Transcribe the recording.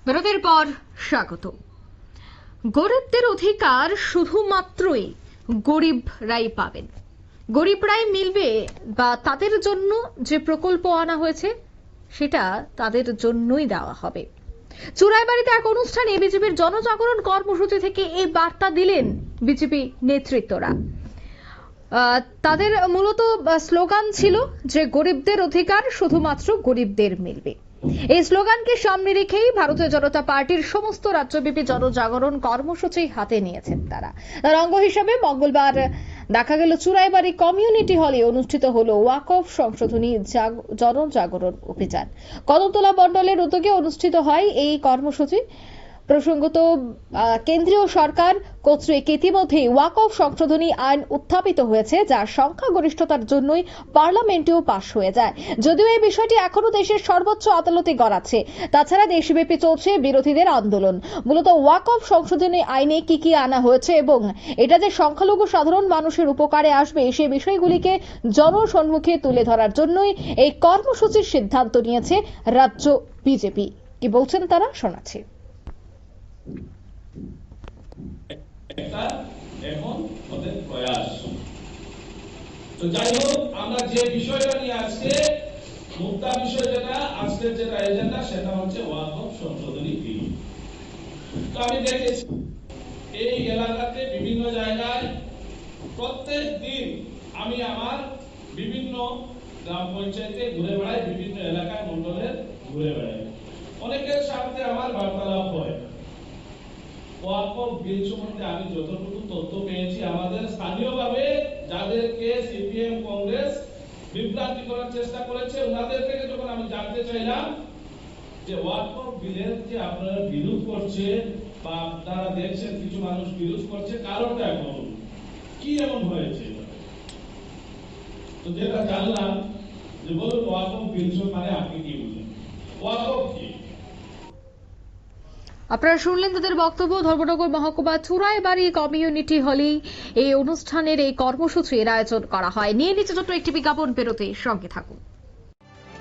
বিরতির পর স্বাগত। গরিবদের অধিকার শুধুমাত্রই গরিবরাই পাবেন, গরিবরাই মিলবে, বা তাদের জন্য যে প্রকল্প আনা হয়েছে সেটা তাদের জন্যই দেওয়া হবে। চুরাইবাড়িতে এক অনুষ্ঠানে বিজেপির জনজাগরণ কর্মসূচি থেকে এই বার্তা দিলেন বিজেপি নেতৃত্বরা। তাদের মূলত স্লোগান ছিল যে গরিবদের অধিকার শুধুমাত্র গরিবদের মিলবে। এই স্লোগানকে সামনে রেখেই ভারতীয় জনতা পার্টির সমস্ত রাজ্যব্যাপী জনজাগরণ কর্মসূচি হাতে নিয়েছেন তারা। তার অঙ্গ হিসাবে মঙ্গলবার দেখা গেল চুরাইবাড়ি কমিউনিটি হলে অনুষ্ঠিত হলো ওয়াকফ সংশোধনী জনজাগরণ অভিযান। কদমতলা মণ্ডলের উদ্যোগে অনুষ্ঠিত হয় এই কর্মসূচি। প্রসঙ্গত, কেন্দ্রীয় সরকার কর্তৃক ইতিমধ্যে ওয়াকফ সংশোধনী আইন উত্থাপিত হয়েছে, যার সংখ্যাগরিষ্ঠতার জন্যই পার্লামেন্টেও পাশ হয়ে যায়। যদিও এই বিষয়টি এখনো দেশের সর্বোচ্চ আদালতে গড়াচ্ছে। তাছাড়া দেশব্যাপী চলছে বিরোধীদের আন্দোলন। মূলত ওয়াকফ সংশোধনী আইনে কি কি আনা হয়েছে এবং এটা যে সংখ্যালঘু সাধারণ মানুষের উপকারে আসবে, সেই বিষয়গুলিকে জনসম্মুখে তুলে ধরার জন্যই এই কর্মসূচির সিদ্ধান্ত নিয়েছে রাজ্য বিজেপি। কি বলছেন তারা, শোনাচ্ছি। এখন ওদের প্রয়াস। তো যাই হোক, আমরা যে বিষয়টা নিয়ে আজকে মুদ্রা বিষয় যেটা আজকের যেটা এজেন্ডা, সেটা হচ্ছে ওয়াকফ সংশোধনী বিল। তো আমি দেখেছি এই এলাকাতে বিভিন্ন জায়গায় প্রত্যেক দিন আমি আমার বিভিন্ন গ্রাম পঞ্চায়েতে ঘুরে বেড়াই, বিভিন্ন এলাকায় মন্ডলে ঘুরে বেড়াই। অনেকের সাথে আমার বার্তালাপ হয়। ওয়াকফ বিল সম্বন্ধে আমি যতটুকু তথ্য পেয়েছি, আমাদের স্থানীয়ভাবে যাদেরকে সিপিএম কংগ্রেস বিভ্রান্তি করার চেষ্টা করেছে, ওনাদের থেকে যখন আমি জানতে চাইলাম যে ওয়াকফ বিলের যে আপনারা বিরোধ করছে বা আপনারা দেখছেন কিছু মানুষ বিরোধ করছে, কারণটা এখন কি এমন হয়েছে, তো যেটা জানলাম যে বলুন ওয়াকফ বিল মানে আপনি কি বুঝেন, ওয়াকফ কি? আপনারা শুনলেন তাদের বক্তব্য। ধর্মনগর মহকুমা চুরাইবাড়ি কমিউনিটি হলেই এই অনুষ্ঠানের এই কর্মসূচির আয়োজন করা হয়। নিয়ে নিচে ছোট্ট একটি বিজ্ঞাপন, বিরতির সঙ্গে থাকুন।